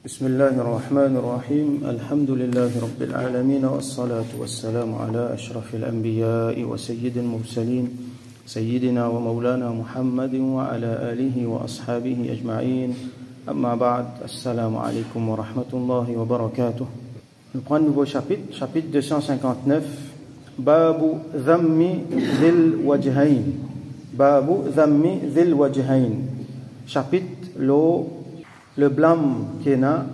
بسم الله الرحمن الرحيم الحمد لله رب العالمين والصلاة والسلام على أشرف الأنبياء وسيد المرسلين سيدنا ومولانا محمد وعلى آله وأصحابه أجمعين أما بعد السلام عليكم ورحمة الله وبركاته. Nous prenons un nouveau chapitre, chapitre 259, Babu Dhammi Dhil Wajhain. Babu Dhammi Dhil Wajhain. Chapitre le blâme qui est là,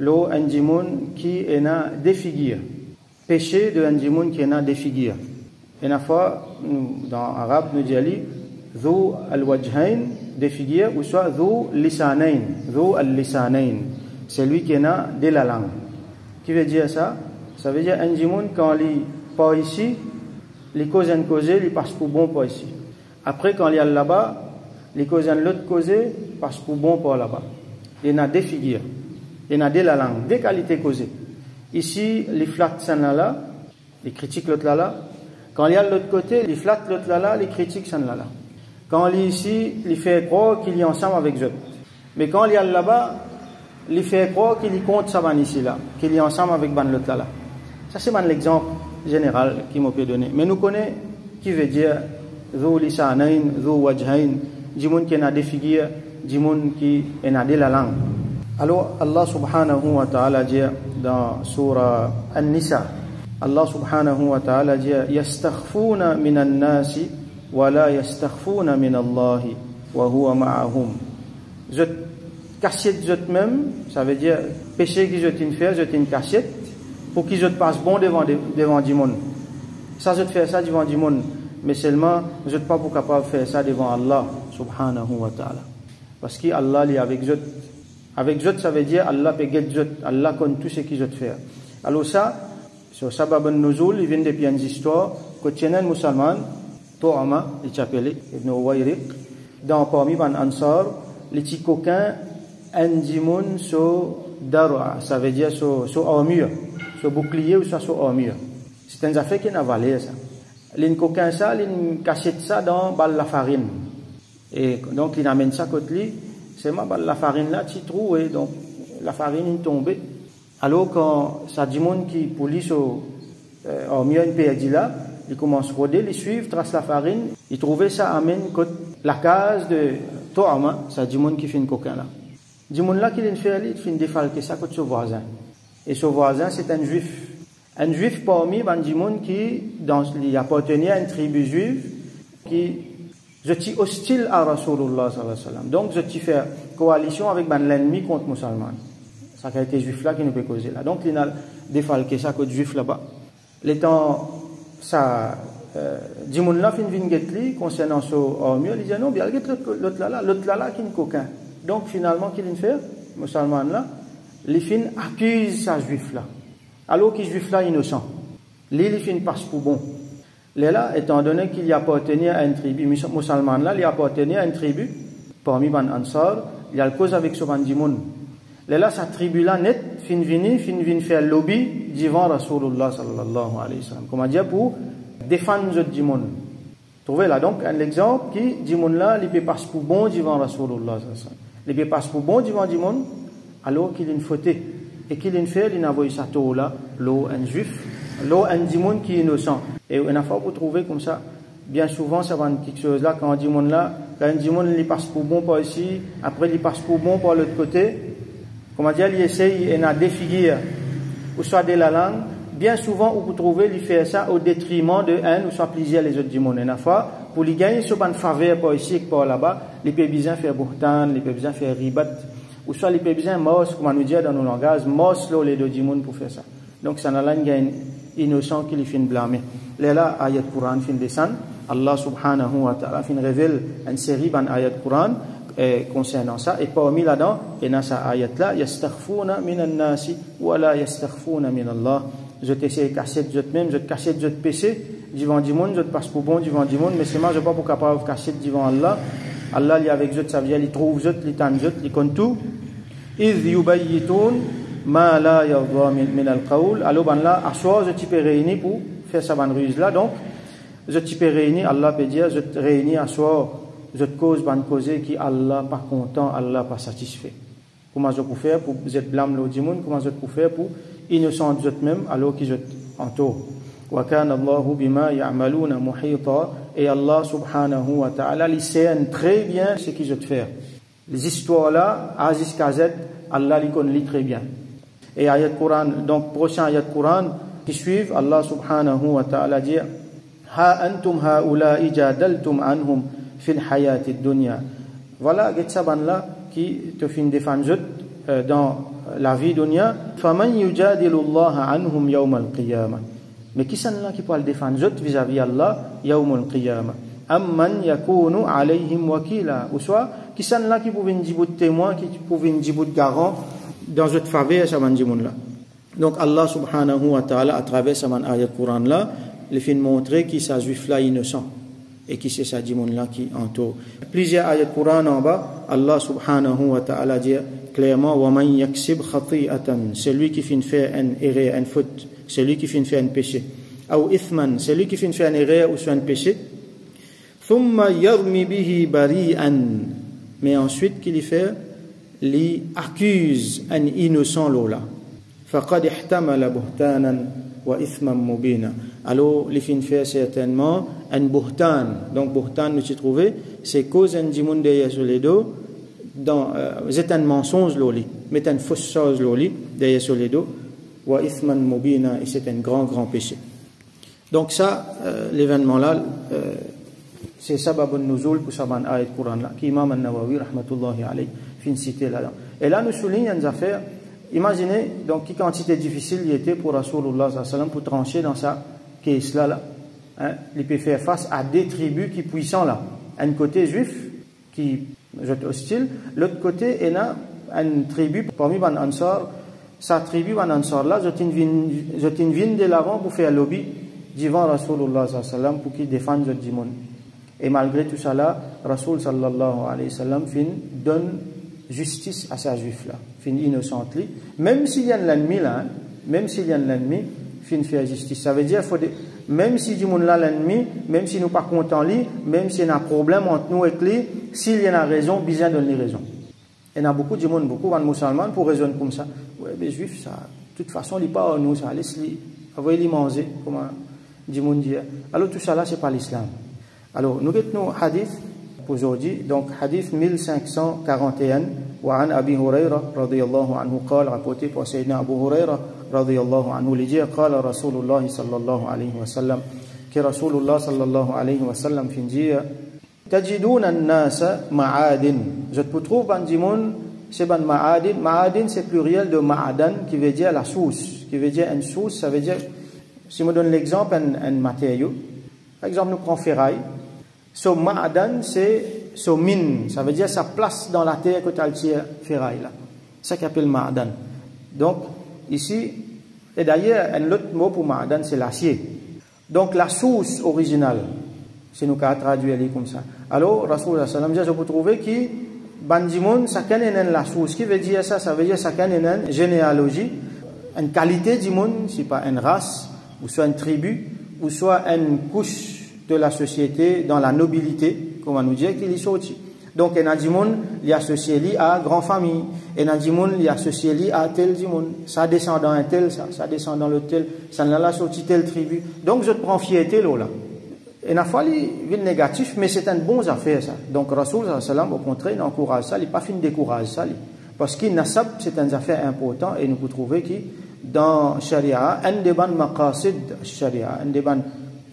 l'eau anjimoun qui est là défigure. Péché de anjimoun qui est là défigure. Et une fois, dans l'arabe, nous disons Dhu al-Wajhain défigure ou soit Dhu Lisanain. Dhu al-Lisanain. C'est lui qui est là de la langue. Qui veut dire ça? Ça veut dire anjimoun quand il pas ici, les causes en causé, il passe pour bon pas ici. Après, quand il y a là-bas, les causes en l'autre causé, passe pour bon pas là-bas. Il y a des figures, il y a de la langue, des qualités causées. Ici, les flattes sont là, les critiques l'autre là. Quand il y a de l'autre côté, les flattes l'autre là, les critiques sont là. Quand il y a ici, il fait croire qu'il est ensemble avec eux. Mais quand il y a là-bas, il fait croire qu'il compte ça ici là, qu'il est ensemble avec l'autre là. Ça c'est l'exemple général qui m'a pu donner. Mais nous connaissons qui veut dire Dhu Lisanain, Dhu Wajhain, du monde qui a des figures, du monde qui a de la langue. Alors Allah subhanahu wa ta'ala dit dans surah An-Nisa, Allah subhanahu wa ta'ala dit yastakhfuna minan nasi wa la yastakhfuna min Allahi wa huwa ma'ahum. Je cachette je même, ça veut dire péché qui je t'in fait, je t'in cachette pour qu'ils je te passe bon devant du monde. Ça je te fais ça devant du monde, mais seulement je ne suis pas pour capable de faire ça devant Allah subhanahu wa ta'ala. Parce qu'Allah est avec eux. Avec eux, ça veut dire Allah peut guider eux. Allah connaît tout ce qu'ils ont fait. Alors ça, sur Sabab al-Nuzul, il vient depuis une histoire que tiennent un musulman, Tu'ama, il s'appelait Ibn Uwayriq, dans parmi les Ansar, les petits coquins, Andimoun sur Dar'a, ça veut dire sur armure, sur bouclier ou sur armure. C'est un affaire qui n'a valé ça. Les coquins, ça, ils cachent ça dans la farine. Et donc, il amène ça côté lui, c'est la farine là, tu trouves, et donc, la farine est tombée. Alors, quand ça dit monde qui poulie sur, mieux une perdu là, il commence à rôder, il suivent, trace la farine, il trouvait ça, amène côté la case de Toama, ça dit monde qui fait une coquin là. Dit monde là, qu'il fait, il fait une défalquer ça côté son voisin. Et son voisin, c'est un juif. Un juif parmi, dit monde qui, il appartenait à une tribu juive, qui, je suis hostile à Rasulullah sallallahu alayhi wa sallam. Donc, je suis fait coalition avec l'ennemi contre musulman. Ça a été juif là qui nous peut causer là. Donc, il a défalqué ça côté juif là-bas. L'étant, ça, Dimoun là, fin vingetli, concernant ce mieux, il dit non, bien, l'autre là, qui est coquin. Donc, finalement, qu'il fait, musulman là, les fin accuse sa juif là. Alors qu'il juif là innocent. Les fin passe pour bon. Là, étant donné qu'il y appartenait à une tribu, musulman là, il appartenait à une tribu, parmi les Ansar, il y a le cause avec ce bandimoun. Là, sa tribu là, net, fin vini faire lobby devant Rasulullah sallallahu alayhi wa sallam. Comment dire, pour défendre ce dimoun. Trouvez là, donc, un exemple qui, dimoun là, il peut passer pour bon devant Rasulullah sallallahu alayhi wa sallam. Il peut passer pour bon devant dimoun, alors qu'il est une faute. Et qu'il est fait, il a envoyé sa tour là, l'eau, un juif, l'eau, un dimoun qui est innocent. Et une fois vous trouvez comme ça, bien souvent ça va quelque chose là, quand on dit mon là, quand on dit mon il passe pour bon par ici, après il passe pour bon par l'autre côté, comment dire, il essaye, il a défigure, ou soit de la langue, bien souvent vous trouvez, il fait ça au détriment de un, ou soit plaisir les autres dimons. Une fois, pour lui gagner sur une faveur par ici, par là-bas, il peut bien faire bourtan, il peut bien faire ribat, ou soit il peut bien mos, comme on nous dit dans nos langages, mos là, les deux dimons pour faire ça. Donc ça n'a pas une innocent qui lui fait blâmer. Là, ayat Quran fin descend. Allah subhanahu wa ta'ala fin révèle une série d'ayat Quran concernant ça. Et parmi là-dedans, et dans cette ayat là, yastakhfuna minan nasi wa la yastakhfuna min Allah. Je t'essaie de casser de même, je te casse de péché devant du monde, je te passe pour bon devant du monde, mais c'est moi je ne suis pas pour capable de casser devant Allah. Allah il est avec eux, ça veut dire il trouve eux, il tente eux, il compte tout. Idh yubayyitun ma la yadha min al-qawl. Alors ben là, à soi, je t'y peux réunir pour faire sa bonne ruse là. Donc, je t'y peux réunir, Allah peut dire, je te réunis à soi, je te cause bonne cause qui Allah pas content, Allah pas satisfait. comment je peux faire pour vous êtes blâme l'autre monde, comment je peux faire pour innocent de même alors qu'ils entourent. Wa kana Allahu bima ya'maluna muhita, et Allah subhanahu wa ta'ala il sait très bien ce qu'ils veulent faire. Les histoires là, A jusqu'à Z, Allah les connaît très bien. Et ayat Quran, donc prochain ayat Quran qui suivent, Allah subhanahu wa ta'ala dit ha antum haula'i jadaltum anhum fil hayati dunya. Voilà getsaban là qui te fin défendre dans la vie dunya, faman yujadilu Allah anhum yawm al-qiyamah. Mais qui sont là qui peut le défendre vis-à-vis Allah yawm al-qiyamah? Amman yakunu alayhim wakila, ou soit qui sont là qui pouvaient dire bout de témoin, qui pouvaient dire bout de garant dans cette faveur ça man là. Donc Allah subhanahu wa ta'ala à travers ce ayat Coran là, il fait montrer qui sa juif là innocent et qui c'est ça dimoun là qui entoure. Plusieurs ayat Coran en bas, Allah subhanahu wa ta'ala dit clairement wa man yaksib khati'atan, celui qui fait faire un erreur, une faute, celui qui fait faire un péché, ou ithman, celui qui fait faire un erreur ou soit un péché, thumma yarmi bihi bari'an, mais ensuite qu'il y fait li accuse un innocent là, faqad ihtamala buhtanan wa ithman mubina. Alors les fin fait certainement un buhtan. Donc buhtan nous y trouver c'est cause un dimoun derrière sur les dos dans c'est un mensonge loli, mais une fausse chose loli derrière sur les dos, wa ithman mubina, et c'est un grand péché. Donc ça l'événement là c'est sababun nuzul pour saban ayat Quran là qui Imam An-Nawawi rahmatullahi alayhi fin cité là. Et là nous souligne une affaire. Imaginez donc quelle quantité difficile il était pour Rasulullah sallallahu alayhi wa sallam pour trancher dans sa caisse là, hein, il peut faire face à des tribus qui puissants là. Un côté juif qui est hostile, l'autre côté il y a une tribu parmi les Ansar, sa tribu les Ansar là, je viens de l'avant pour faire lobby devant Rasulullah sallallahu alayhi wa sallam pour qu'il défende le dimon. Et malgré tout ça là, Rasul sallallahu alayhi wa sallam donne justice à sa juif là, fin innocente li, même s'il y a l'ennemi là, hein, même s'il y a l'ennemi, fin faire justice. Ça veut dire même si du monde là l'ennemi, même si nous pas contents lui, même s'il y a un problème entre nous et lui, s'il y a une raison, bien donner raison. Il y a beaucoup de monde, beaucoup de musulmans pour raisonner comme ça. Ouais, mais juif ça, de toute façon il pas nous ça, laisse-les, envoyez les manger, comment du monde dit. Alors tout ça là c'est pas l'islam. Alors nous avons hadith aujourd'hui, donc hadith 1541 وعن أبي هريرة رضي الله عنه قال rapporté par Sayyidina Abu Huraira رضي الله عنه lui dit قال رسول الله صلى الله عليه وسلم que Rasulullah صلى الله عليه وسلم fin dire تجدون الناس معادن, je te trouve ban dimoun c'est ban ma'adin. Ma'adin c'est pluriel de ma'adan qui veut dire la source, qui veut dire une source. Ça veut dire, si je me donne l'exemple un matériau, par exemple nous prenons ferraille. So ma'adan c'est so mine, ça veut dire sa place dans la terre que tu as le ferraille là. C'est ça qu'on appelle ma'adan. Donc ici, et d'ailleurs un autre mot pour ma'adan c'est l'acier. Donc la source originale, c'est nous qui avons traduit comme ça. Alors Rasulullah sallallahu alayhi wa sallam, je peux trouver que bandimoun ça connaît la source. Qui veut dire ça? Ça veut dire ça connaît une généalogie, une qualité d'imoun, c'est pas une race ou soit une tribu ou soit une couche de la société dans la nobilité, comme on nous dit qu'il est sorti. Donc il y a des gens qui sont associés à grande famille, et il y a des gens qui sont associés à tel monde, ça descend dans un tel, ça descend dans le tel, ça n'a pas sorti telle tribu. Donc je prends fierté là. Et la fois il est négatif, mais c'est une bonne affaire ça. Donc Rasul sallallahu alayhi wa sallam au contraire il encourage ça, il n'est pas fin de décourager ça, parce qu'il nasab c'est une affaire importante et nous pouvons trouver que dans Sharia, un des ban maqasid Sharia, un des ban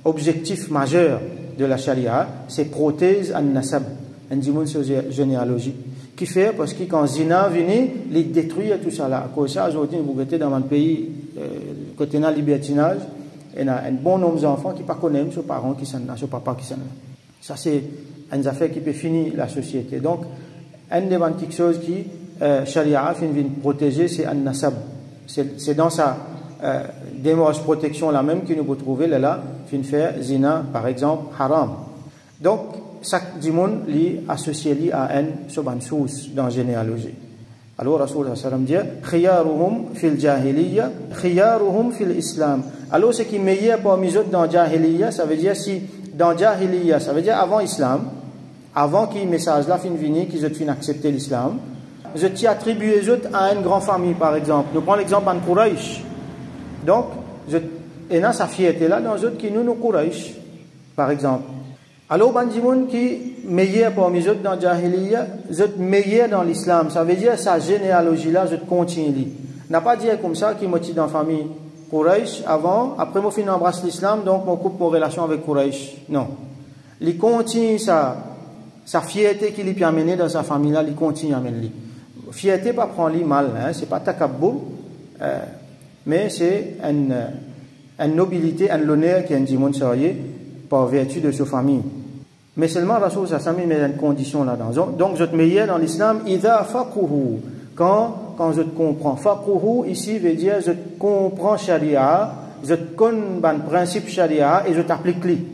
objectif majeur de la charia, c'est prothèse an nasab, un dimension généalogie. Qui fait parce que quand zina vient, il détruit tout ça là. À cause de ça, aujourd'hui, vous êtes dans un pays côté de libertinage, il y a un bon nombre d'enfants qui ne connaissent pas leurs parents qui sont là, leurs papas qui sont là. Ça, c'est une affaire qui peut finir la société. Donc, une des petites choses qui charia vient protéger, c'est an nasab. C'est dans sa démarche protection là même que nous pouvons trouver là fin faire zina par exemple haram. Donc chaque dimon li associé li à une source dans la généalogie. Alors Rasulullah sallallahu alayhi wa sallam dit khiyaruhum fil jahiliya khiyaruhum fil islam. Alors ce qui est meilleur parmi eux dans jahiliya, ça veut dire si dans jahiliya, ça veut dire avant islam, avant que le message là fin venir qu'ils ont fin accepter l'islam. je t'y attribue les autres à une grande famille, par exemple. Nous prenons l'exemple de Quraysh. Donc, et là, sa fierté là, dans les autres qui nous Quraysh, par exemple. Alors, Bandimoun qui meilleur parmi les autres dans Jahiliya, les autres meilleurs dans l'islam. Ça veut dire, sa généalogie là, je continue. N'a pas dit comme ça, qui motive dans la famille Quraysh avant, après, moi, je embrasse l'islam, donc, je coupe mon relation avec Quraysh. Non. Il continue sa fierté qu'il lui a amené dans sa famille là, il continue à amener. Fierté, pas prendre lui mal, hein, c'est pas takabbur, mais c'est une nobilité, un honneur qui est un dimon sérieux par vertu de sa famille. Mais seulement Rasoul Sassami met une condition là-dedans. Donc, je te meilleur dans l'islam, idha faqouhu. Quand je te comprends. Faqouhu, ici, veut dire, je te comprends sharia, je te connais le principe sharia et je t'applique lui.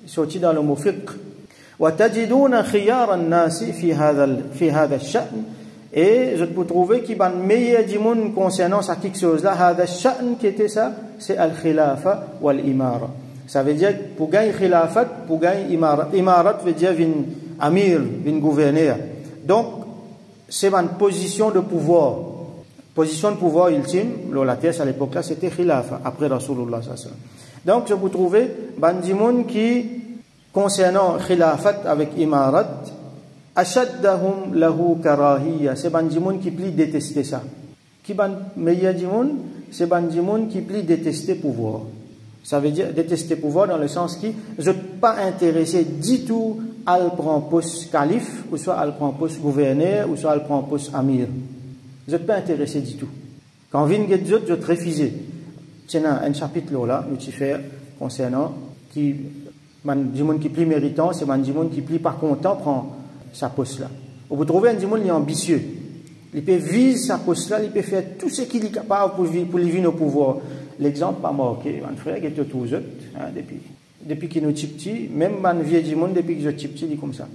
Sorti dans le mot fiqh. Wa tajiduna khiyar an-nasi fi hadha ash-sha'n. Et je peux trouver qu'il y a le meilleur du monde concernant ça quelque chose là. Hadha ash-sha'n qui était ça, c'est al-khilafa wal-imara. Ça veut dire pour gagner khilafat, pour gagner imarat. Imarat veut dire une amir, une gouverneur. Donc, c'est une position de pouvoir. Position de pouvoir ultime, la terre à l'époque là, c'était khilafa, après Rasulullah sallallahu alayhi wa sallam. Donc, je peux trouver Bandimoun qui, concernant khilafat avec imarat, ashaddahum lahu karahiyya, c'est Bandimoun qui plie détester ça. Qui ban meilleur du monde, c'est Bandimoun qui plie détester pouvoir. Ça veut dire détester pouvoir dans le sens qui je ne suis pas intéressé du tout à le prendre poste calife, ou soit à le prendre poste gouverneur, ou soit à le prendre poste amir. Je ne suis pas intéressé du tout. Quand vient get je te refuse. C'est un chapitre là, nous t'y faire concernant qui du monde qui plie méritant, c'est du monde qui plie par content prend sa poste là. Vous trouvez un du monde qui est ambitieux. Il peut viser sa poste là, il peut faire tout ce qu'il est capable pour lui vivre au pouvoir. L'exemple pas marqué, mon frère qui était tous autres, hein, depuis qu'il nous petit, même mon vieux du monde depuis que je petit, il est comme ça.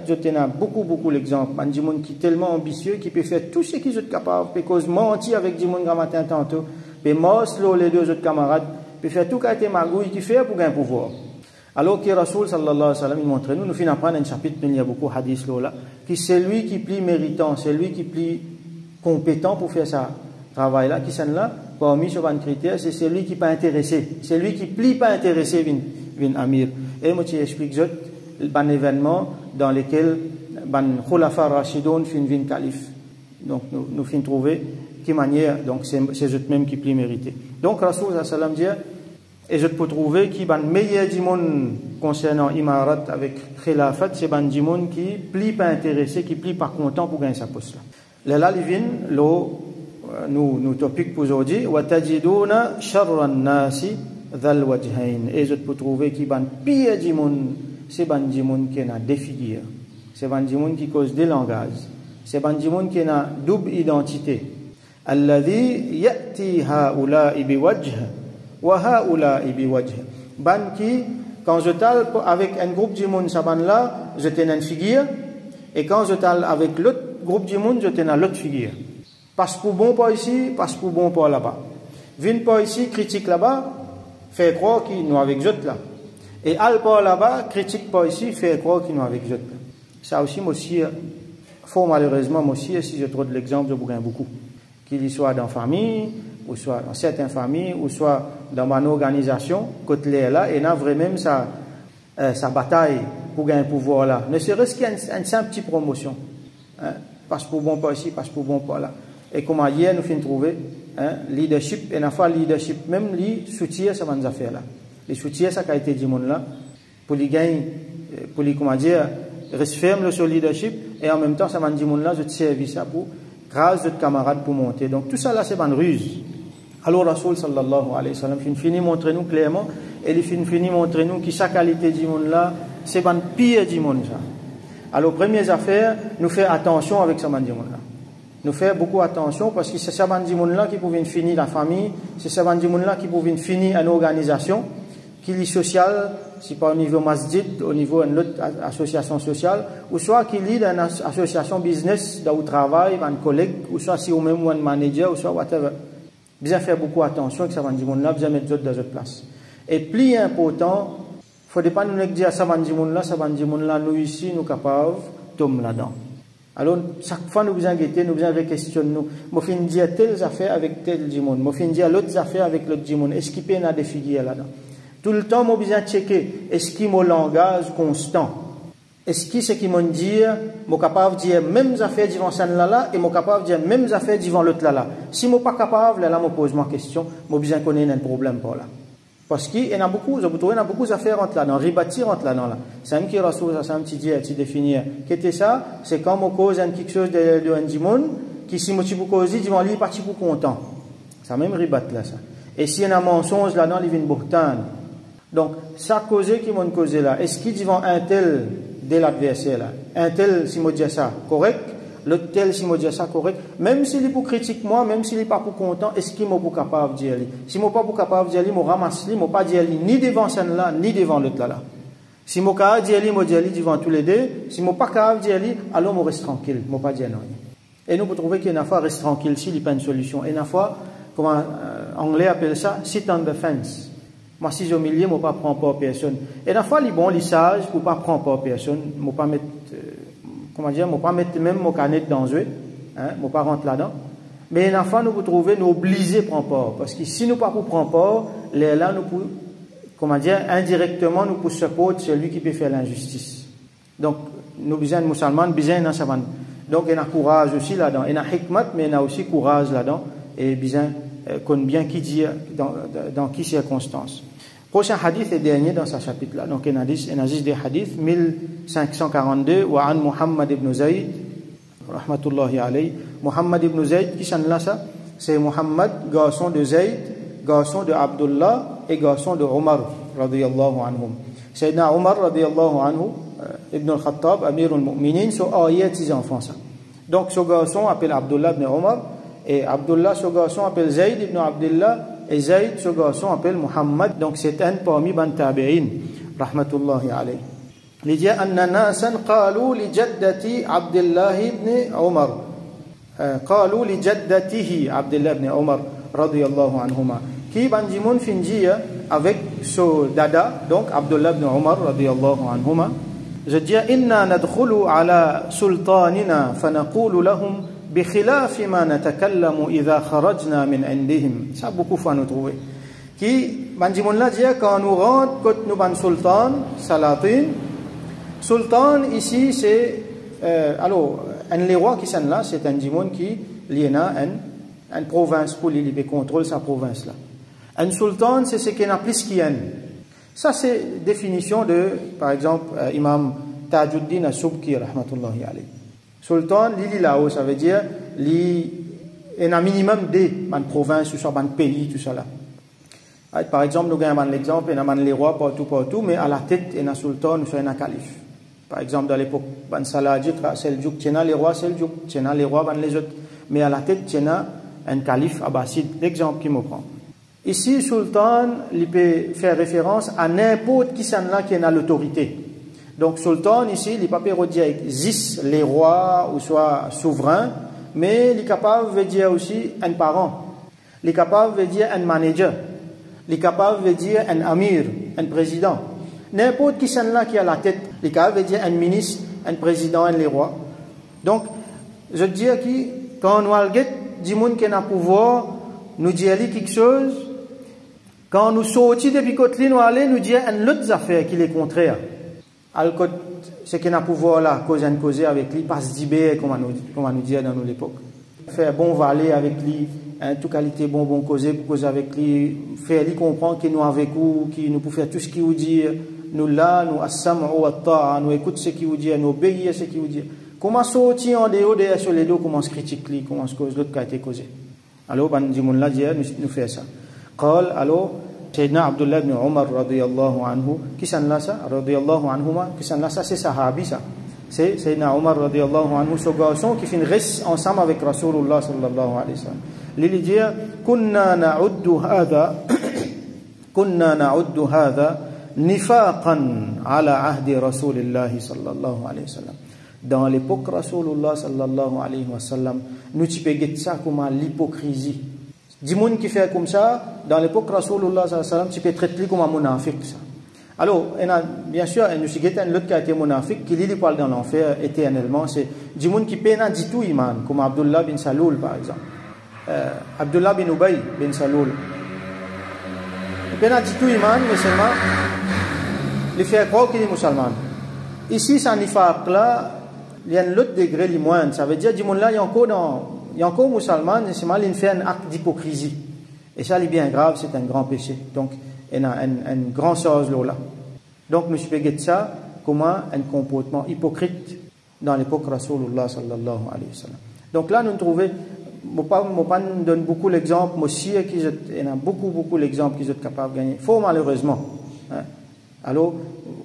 Je tenais beaucoup l'exemple, man du monde qui est tellement ambitieux, qui peut faire tout ce qu'il est capable, peut cause mentir avec du monde grand matin tantôt, peut mosler les deux autres camarades, peut faire tout ce qu'il magouille qui fait pour gagner pouvoir. Alors que Rasoul sallallahu alayhi wa sallam il montre nous finissons par un chapitre, il y a beaucoup de hadiths là, qui c'est lui qui plie méritant, c'est lui qui plie compétent pour faire ça travail là, qui sont là, parmi sur un critère, c'est celui qui n'est pas intéressé, c'est lui qui plie pas intéressé vin amir. Et moi, je explique un événement dans lequel ban khulafa rashidun vin calife. Donc, nous finissons trouver qui manière, donc c'est eux même qui plie mérité. Donc, Rasoul sallallahu alayhi wa sallam dit, et je peux trouver qui ban meilleur du monde concernant imarat avec khilafat, c'est ban du monde qui plie pas intéressé, qui plie pas content pour gagner sa poste là. Là, il vient, nous topic pour aujourd'hui, wa tajiduna sharran nasi dhal wajhain. Et je peux trouver qui ban pire du monde, c'est ban du monde qui a des figures, c'est ban du monde qui cause des langages, c'est ban du monde qui a double identité. Alladhi ya'ti haula'i biwajh wa haula'i biwajh. Ban qui, quand je parle avec un groupe du monde, ça ban là, je tiens une figure, et quand je parle avec l'autre groupe du monde, je tiens l'autre figure. Passe pour bon pas ici, passe pour bon pas là-bas. Viens pas ici, critique là-bas, fait croire qu'il nous avec autres là. Et al pas là-bas, critique pas ici, fait croire qu'il nous avec autres là. Ça aussi, moi aussi, fort malheureusement, moi aussi, si je trouve de l'exemple, je vous gagne beaucoup. Qu'il y soit dans la famille, ou soit dans certaines familles, ou soit dans mon organisation, côté là, et là vraiment sa bataille pour gagner un pouvoir là. Ne serait-ce qu'une simple petite promotion. Hein? Passe pour bon pas ici, passe pour bon pas là. Et comme hier, nous finissons trouver leadership, et la fois leadership, même les soutien ça va nous affaires là. Les soutiens, ça a été du monde là, pour les gagner, pour les, comment dire, rester ferme sur le leadership, et en même temps, ça va nous dire monde là, je te servis ça pour, grâce de camarades pour monter. Donc tout ça là, c'est une ruse. Alors, Rasoul sallallahu alayhi wa sallam, il finit montrer nous clairement, et il finit montrer nous que sa qualité du monde là, c'est une pire du monde ça. Alors, première affaire, nous faire attention avec ce monde là. Nous faire beaucoup attention parce que c'est ce monde là qui pouvait finir la famille, c'est ce monde là qui pouvait finir une organisation qui est sociale, si pas au niveau masjid, au niveau d'une autre association sociale, ou soit qui est une association business, dans le travail, un collègue, ou soit si ou même un manager, ou soit whatever. Bien faire beaucoup attention avec ce monde là, bien mettre d'autres dans notre place. Et plus important, il ne faut pas nous dire ça monde là, nous ici, nous capables, tomber là-dedans. Alors, chaque fois, nous besoin guetter, nous besoin questionner nous. Moi, fin dire telles affaires avec tel djimoun. Moi, fin dire l'autre affaire avec l'autre djimoun. Est-ce qu'il peut y avoir des figures là-dedans? Tout le temps, moi, besoin checker. Est-ce qu'il y a un langage constant? Est-ce que c'est qui m'ont dit, moi capable de dire mêmes affaires devant ça là et moi capable de dire mêmes affaires devant l'autre là. Si moi pas capable, là, moi pose ma question, moi besoin connaître un problème par là. Parce qu'il y en a beaucoup, vous trouvez, il y a beaucoup d'affaires entre là-dedans, ribatir entre là-dedans là. C'est un qui Rasoul, c'est un petit dit, tu définir. Qu'est-ce que ça? C'est quand moi cause quelque chose de un dimon, qui si moi tu peux causer, devant lui, pas tu peux content. Ça même ribat là, ça. Et s'il y en a mensonge là-dedans, il vient bourtan. Donc, ça causé qui m'ont causé là. Est-ce qu'il dit un tel dès l'adversaire là? Un tel, si moi dis ça, correct? L'autre tel, si moi dis ça, correct? Même s'il est pour critiquer moi, même s'il n'est pas pour content, est-ce qu'il m'a pas capable de dire? Si moi pas pour capable de dire, moi ramasse lui, moi pas dire ni devant celle là, ni devant l'autre là. Si moi capable de dire, moi dis devant tous les deux. Si moi pas capable de dire, alors moi reste tranquille, moi pas dire non. Et nous, pour trouver qu'il y a une fois reste tranquille, s'il n'y a pas une solution. Et une fois, comment anglais appelle ça, sit on the fence. Moi, si j'ai au milieu, je ne prends pas personne. Et la fois, les bons, les sages, pour ne pas prendre pas personne, je ne pas mettre, comment dire, je ne pas mettre même mon canette dans eux, hein, je ne pas rentrer là-dedans. Mais la fois, nous vous trouvez, nous obligés de prendre part. Parce que si nous ne pas pour prendre part, là, nous pouvons, comment dire, indirectement, nous pouvons supporter celui qui peut faire l'injustice. Donc, nous besoin de musulmans, besoin dans sa bande. Donc, il y a courage aussi là-dedans. Il y a hikmat, mais il y a aussi courage là-dedans. Et besoin, qu'on bien qui dit, dans qui circonstances. Prochain hadith est dernier dans ce chapitre-là. Donc, il y a des hadiths, 1542, wa an Muhammad ibn Zayd, rahmatullahi alayhi. Muhammad ibn Zayd, qui s'en là ça? C'est Muhammad, garçon de Zayd, garçon de Abdullah et garçon de Omar, radiyallahu anhum. Sayyidina Omar, radiyallahu anhu, ibn al-Khattab, Amir al-Mu'minin, sont ayés ses enfants, ça. Donc, ce garçon appelle Abdullah ibn Omar, et Abdullah, ce garçon appelle Zayd ibn Abdullah, et Zayd, ce garçon appelle Muhammad. Donc, c'est un parmi ban tabi'in, rahmatullahi alayhi. Il dit, anna nasan qalu li jaddati Abdullah ibn Omar. Qalu li jaddatihi Abdullah ibn Omar, radiyallahu anhuma. Qui bandimoun finjia avec ce dada, donc Abdullah ibn Omar, radiyallahu anhuma. Je dis, inna nadkhulu ala sultanina fanaqulu lahum بخلاف ما نتكلم إذا خرجنا من عندهم. Ça beaucoup fois nous trouver. Qui bandimoun là dit quand nous rentre quand nous ban sultan salatin. Sultan ici c'est alors un les rois qui sont là, c'est un dimoun qui liena une province pour lui contrôle sa province là. Un sultan c'est ce qui n'a plus qu'un. Ça c'est définition de par exemple Imam Tajuddin As-Subki rahmatullahi alayhi. Sultan, là-haut, ça veut dire, il y a un minimum de provinces, de pays, tout ça là. Par exemple, nous avons l'exemple, il y a les rois partout, mais à la tête, il y a un sultan, il y a un calife. Par exemple, dans l'époque, il y a les rois, il y a les rois, les autres. Mais à la tête, il y a un calife abbasside. L'exemple qui me prend. Ici, sultan, il peut faire référence à n'importe qui s'en là qui a l'autorité. Donc, sultan, ici, il n'est pas dire existe les rois ou soit souverains, mais il est capable de dire aussi un parent. Il est capable de dire un manager. Il est capable de dire un amir, un président. N'importe qui s'en là qui a la tête. Il est capable de dire un ministre, un président, un les rois. Donc, je dis que quand nous avons du monde qui a le pouvoir, nous disons quelque chose. Quand nous sortons depuis côté, nous allons nous dire une autre affaire qui est contraire. Alors, ce qui n'a pouvoir là, causer avec lui, passe d'ibé, comme on nous dit dans nos époques. Faire bon valer avec lui, hein, toute qualité bon causer avec lui, faire lui comprendre qu'il nous avec nous, qu'il nous peut faire tout ce qu'il nous dit, nous là, nous assam ou atta, nous écoute ce qu'il nous dit, nous obéir à ce qu'il nous dit. Comment sortir en dehors derrière sur les dos, comment se critique lui, comment se cause l'autre qui a été causé. Alors, ben, dis-moi là, nous fait ça. Qal, alors, Sayyidina Abdullah ibn Omar radiyallahu anhu, qui s'en là ça, radiyallahu anhuma, qui s'en là ça, c'est sahabi ça. C'est Sayyidina Omar radiyallahu anhu, ce garçon qui fait une reste ensemble avec Rasulullah sallallahu alayhi wa sallam. Il dit, kunna na'uddu hadha nifaqan ala ahdi Rasulillah sallallahu alayhi wa sallam. Dans l'époque Rasulullah sallallahu alayhi wa sallam, nous tu peux guetter ça comme l'hypocrisie. Du monde qui fait comme ça, dans l'époque Rasulullah sallallahu alayhi wa sallam, tu peux traiter comme un munafiq ça. Alors, bien sûr, nous avons l'autre qui a été monafique, qui lui parle dans l'enfer éternellement, c'est du monde qui peine du tout iman, comme Abdullah bin Saloul par exemple. Abdullah bin Ubay bin Saloul. Il peine du tout iman, mais seulement, il fait croire qu'il est musulman. Ici, ça nifaq là, il y a un autre degré li moindre. Ça veut dire du monde là, il y a encore musulman, et c'est mal, il fait un acte d'hypocrisie. Et ça, c'est bien grave, c'est un grand péché. Donc, il y a un grand chose là. Donc, nous avons ça comme un comportement hypocrite dans l'époque Rasulullah sallallahu alayhi wa sallam. Donc là, nous trouvons, je donne beaucoup l'exemple, moi aussi, il y a beaucoup l'exemple qui sont capables de gagner. Il faut malheureusement. Hein. Alors,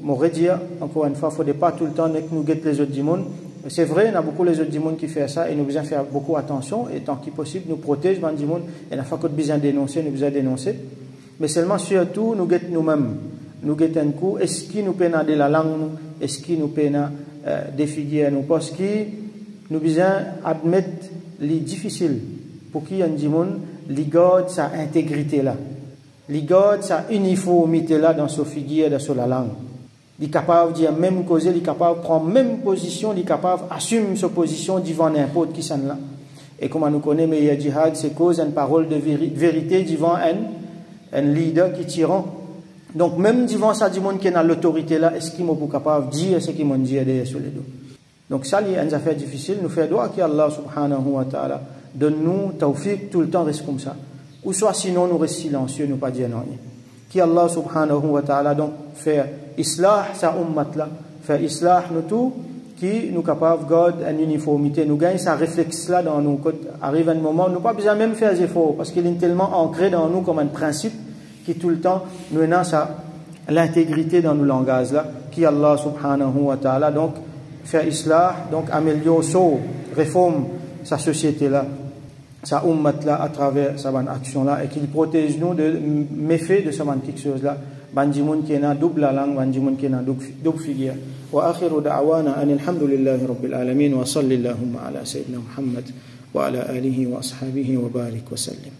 je voudrais dire, encore une fois, il ne faudrait pas tout le temps que nous guettons les autres du monde. C'est vrai, il y a beaucoup les autres du monde qui font ça et nous devons faire beaucoup attention et tant qu'il est possible, nous protéger du monde. Et il faut que nous besoin dénoncer, nous devons dénoncer. Mais seulement, surtout, nous guettons nous-mêmes. Nous guettons un coup, est-ce qu'il nous peine de la langue, est-ce qu'il nous peine défiguer nous, parce que nous devons admettre les difficiles pour qu'il y ait du monde, qui garde sa intégrité là, qui garde sa uniformité là dans sa figure, dans la langue. Il est capable de dire même cause, il est capable de prendre même position, il est capable d'assumer sa position devant n'importe qui s'en là. Et comme nous connaissons, le djihad, c'est cause une parole de vérité devant un leader qui tire. Donc même devant ça, du monde qui est dans l'autorité là, est-ce qu'il est capable de dire ce qu'il m'a dit derrière sur les dos? Donc ça, c'est une affaire difficile. Nous faisons droit qu'Allah subhanahu wa ta'ala donne-nous tawfiq tout le temps reste comme ça. Ou soit sinon nous restons silencieux, nous pas dire non. Qu'Allah subhanahu wa ta'ala donc fait islah sa ummat là, fait islah nous tout, qui nous capable de garder une uniformité, nous gagne sa réflexe là dans nous. Quand arrive un moment, nous pas besoin même faire des efforts parce qu'il est tellement ancré dans nous comme un principe qui tout le temps nous a l'intégrité dans nos langages là, qui Allah subhanahu wa ta'ala donc faire islah, donc améliorer, réforme sa société là, sa ummat là à travers sa bonne action là et qu'il protège nous de méfaits de ce bonne quelque chose là. Bandimoun qui est dans double langue, bandimoun qui est dans double figure. Wa akhiru da'wana anil hamdulillahi rabbil alamin wa sallallahu ala sayyidina Muhammad wa ala alihi wa ashabihi wa barik wa sallim.